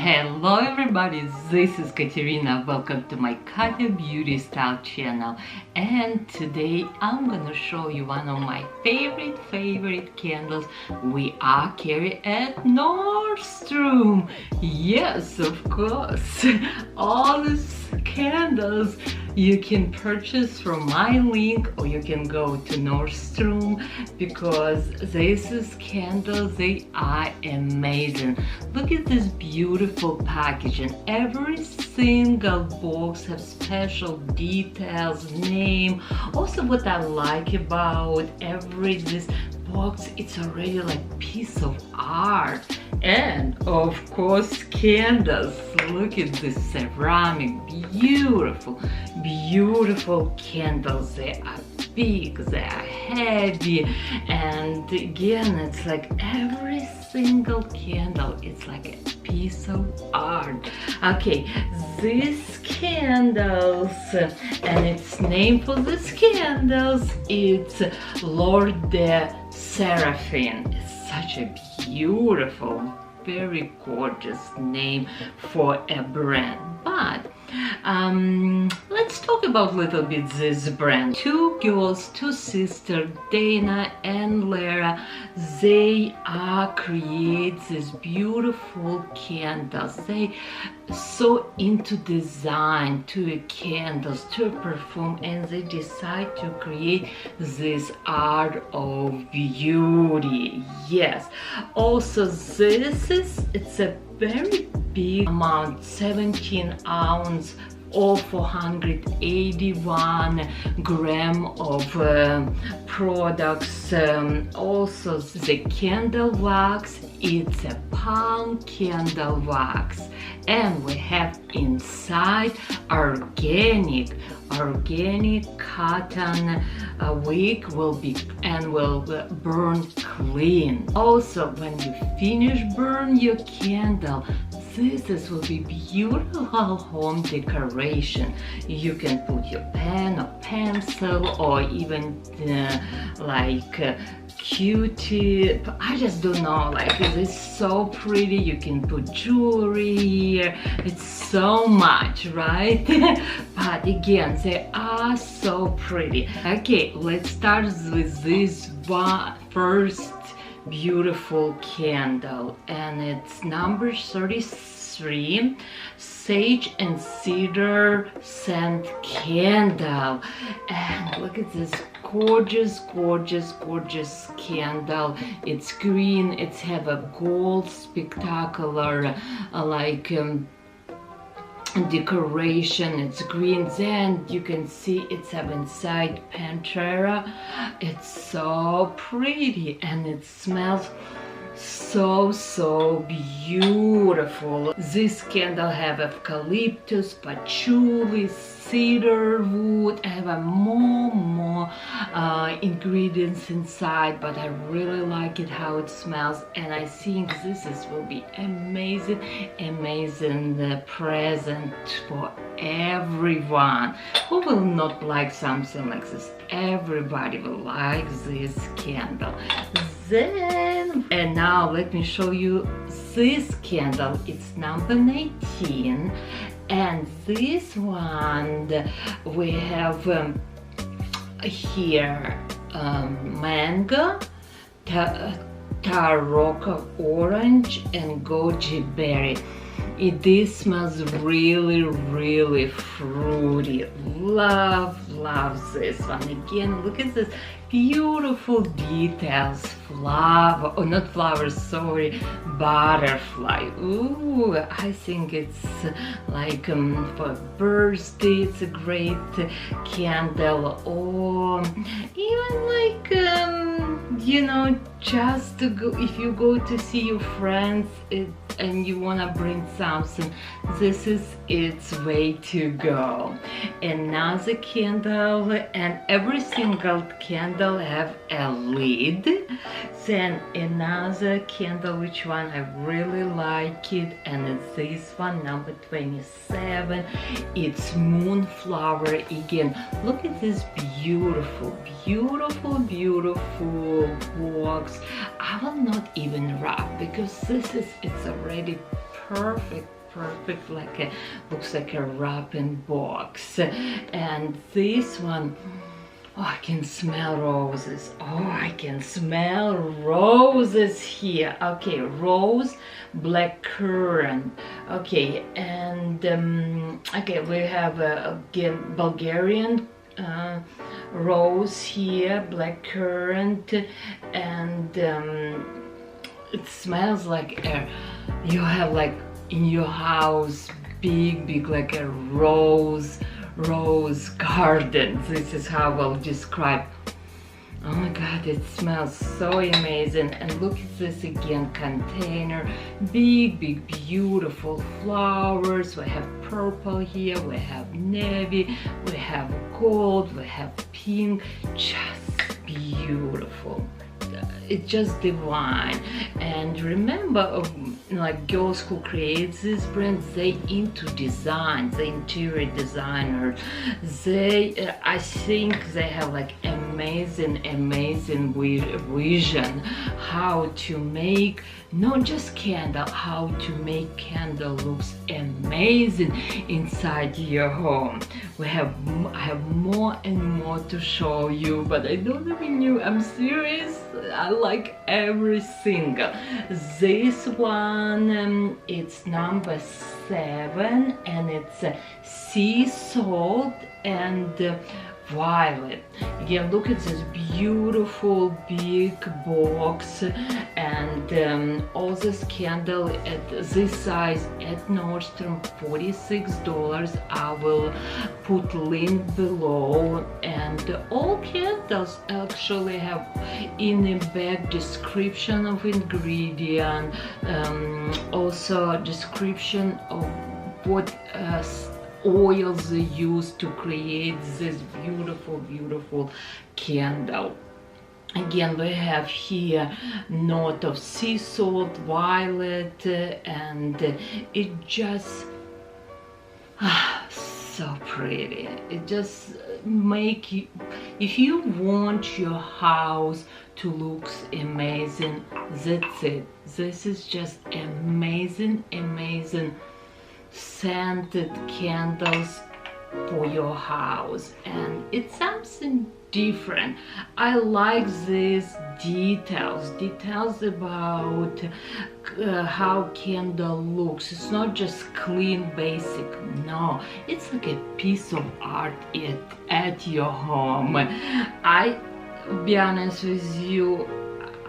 Hello everybody, this is Katerina. Welcome to my Katya Beauty Style channel, and today I'm gonna show you one of my favorite candles we are carrying at Nordstrom. Yes, of course, all these candles you can purchase from my link, or you can go to Nordstrom, because these candles, they are amazing. Look at this beautiful packaging. Every single box has special details, name. Also, what I like about this box, it's already like piece of art. And of course, candles. Look at this ceramic, beautiful candles. They are big, they are heavy, and again, it's like every single candle, it's like a piece of art. Okay, these candles, and its name for these candles, it's Lord de Seraphine. It's such a beautiful, very gorgeous name for a brand. But let's talk about a little bit this brand. Two girls, two sisters, Dana and Lara, they are create these beautiful candles. They so into design, to candles, to perfume, and they decide to create this art of beauty. Yes, also it's a very big amount, 17 ounce or 481 gram of products. Also the candle wax, it's a palm candle wax, and we have inside organic cotton wick will burn clean. Also, when you finish burn your candle, this will be beautiful home decoration. You can put your pen or pencil, or even like Q-tip. I just don't know, like it's so pretty. You can put jewelry here. It's so much, right? But again, they are so pretty. Okay, let's start with this first beautiful candle, and it's number 33, Sage and Cedar scent candle. And look at this gorgeous candle. It's green, it's have a gold spectacular decoration. It's green, then you can see it's have inside Pantera. It's so pretty, and it smells so beautiful. This candle have eucalyptus, patchouli, cedar wood. I have a more ingredients inside, but I really like it how it smells, and I think this will be amazing present for everyone. Who will not like something like this? Everybody will like this candle. Then, and now let me show you this candle. It's number 19, and this one we have here mango, tarocca orange, and goji berry. This smells really fruity. Love this one. Again, look at this beautiful details. Flower, or not flowers, sorry, butterfly. Ooh, I think it's like for birthday, it's a great candle, or even like you know, just to go, if you go to see your friends and you wanna bring something, this is its way to go. Another candle, and every single candle have a lid. Then another candle, which one I really like it, and it's this one, number 27. It's Moonflower. Again, look at this beautiful box. I will not even wrap, because it's already perfect, like a, looks like a wrapping box. And this one, oh, I can smell roses. Oh, I can smell roses here. Okay, rose, black currant. Okay, and okay, we have again Bulgarian rose here, black currant, and it smells like you have like in your house big like a rose garden. This is how I'll describe. Oh my god, it smells so amazing. And look at this again, container, big beautiful flowers. We have purple here, we have navy, we have gold, we have pink. Just beautiful. It's just divine. And remember, like girls who create this brand, they into design, the interior designers. They I think they have like amazing vision how to make not just candle, how to make candle looks amazing inside your home. I have more and more to show you, but I don't even know, I'm serious. I like every single. This one, it's number 7, and it's sea salt and violet. Again, look at this beautiful big box, and all this candle at this size at Nordstrom, $46. I will put link below. And all candles actually have in the back description of ingredient, also description of what oils they use to create this beautiful candle. Again, we have here note of sea salt, violet, and it just so pretty. It just make you, if you want your house to look amazing, that's it. This is just amazing scented candles for your house, and it's something different. I like these details about how candle looks. It's not just clean basic, no, it's like a piece of art at your home. I be honest with you,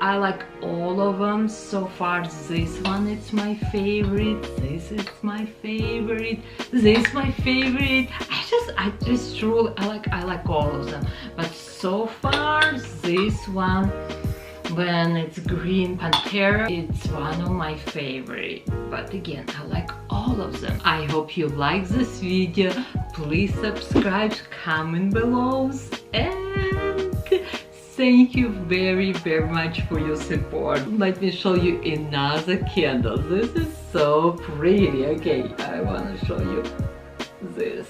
I like all of them. So far, this one is my favorite. This is my favorite. This is my favorite. I just truly, I like all of them. But so far, this one, when it's green Pantera, it's one of my favorite. But again, I like all of them. I hope you like this video. Please subscribe, comment below, and thank you very much for your support. Let me show you another candle. This is so pretty. Okay, I want to show you this.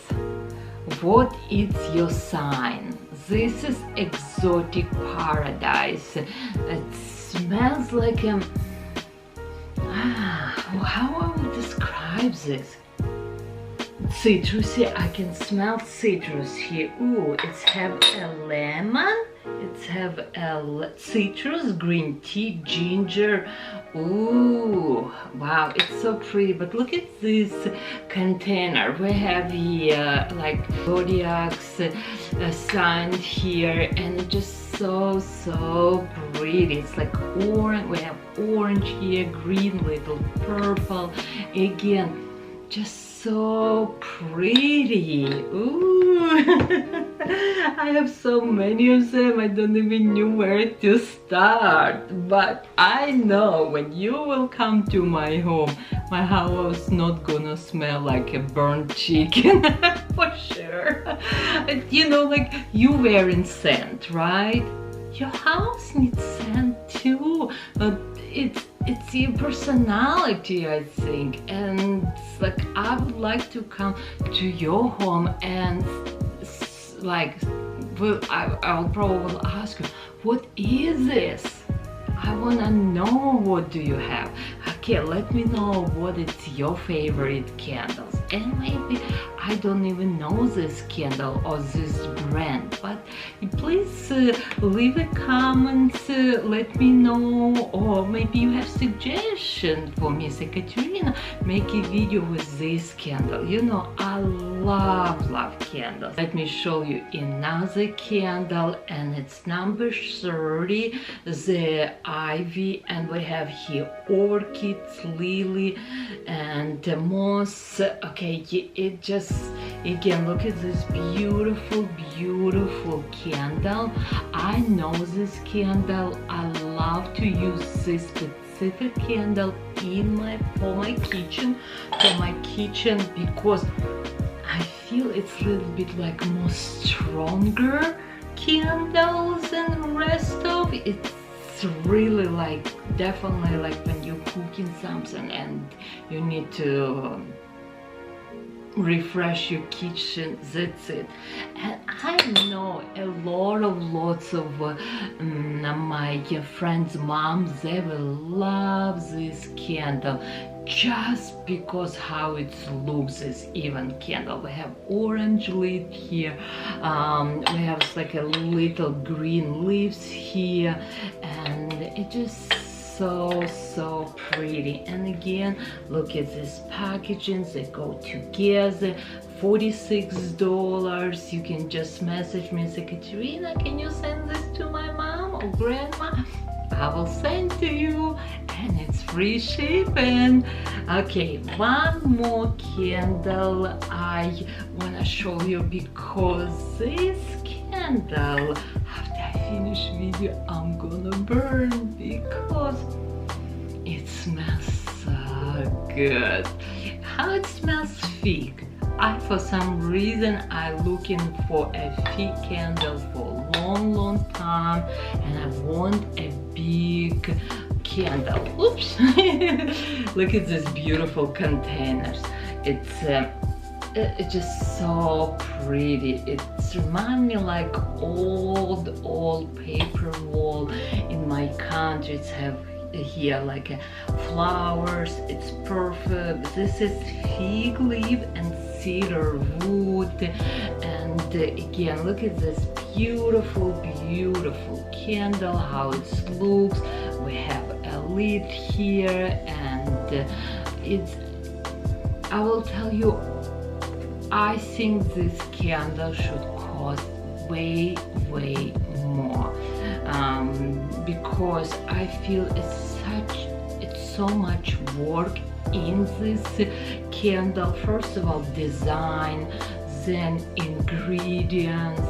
What is your sign? This is exotic paradise. It smells like how I would describe this? Citrusy. I can smell citrus here. Ooh, it's have a lemon. It's have a citrus, green tea, ginger. Ooh, wow, it's so pretty. But look at this container. We have here like zodiac's sign here, and it's just so pretty. It's like orange. We have orange here, green, little purple. Again, just so pretty. Ooh. I have so many of them, I don't even know where to start. But I know when you will come to my home, my house not gonna smell like a burnt chicken. For sure. You know, like you wearing scent, right? Your house needs scent too. But it's your personality, I think. And it's like I would like to come to your home and like, well, I'll probably ask you, what is this? I wanna know, what do you have? Okay, let me know what is your favorite candles, and maybe I don't even know this candle or this brand, but please leave a comment, let me know, or maybe you have suggestion for Miss Ekaterina, make a video with this candle. You know, I love candles. Let me show you another candle, and it's number 30, the ivy, and we have here orchids, lily, and moss. Okay, it just, again, look at this beautiful candle. I know this candle. I love to use this specific candle for my kitchen because I feel it's a little bit like more stronger candles than the rest of it. It's really like, definitely like when you're cooking something and you need to refresh your kitchen, that's it. And I know lots of my friends' moms, they will love this candle just because how it looks, this even candle. We have orange lid here, we have like a little green leaves here, and it just so pretty. And again, look at this packaging, they go together. $46. You can just message me, say, Katerina, can you send this to my mom or grandma? I will send to you, and it's free shipping. Okay, one more candle I wanna show you, because this candle, after I finish video, I'm gonna burn because it smells so good. How it smells fig. For some reason, I'm looking for a fig candle for a long time, and I want a big candle. Oops! Look at this beautiful containers. It's just so pretty. It reminds me like old paper wall in my country. It's have here like flowers. It's perfect. This is fig leaf and cedar wood. And again, look at this beautiful candle, how it looks. We have a lid here, and I will tell you, I think this candle should cost way more, because I feel it's so much work in this candle. First of all, design, then ingredients,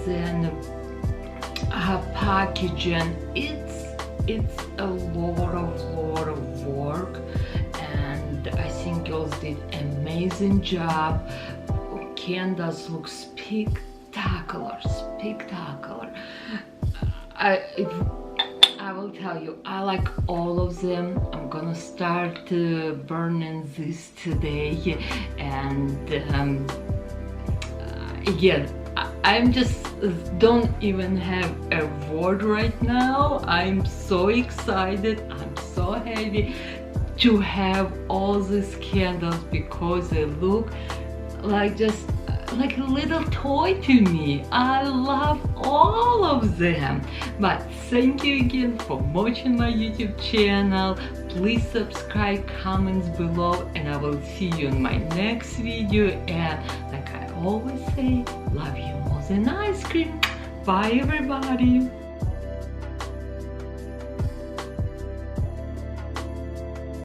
then packaging. It's a lot of work, and I think girls did amazing job. Candles look spectacular. I will tell you, I like all of them. I'm gonna start burning this today, and again, I'm just don't even have a word right now. I'm so excited, I'm so happy to have all these candles, because they look like just like a little toy to me. I love all of them. But thank you again for watching my YouTube channel. Please subscribe, comments below, and I will see you in my next video. And like I always say, love you more than ice cream. Bye everybody.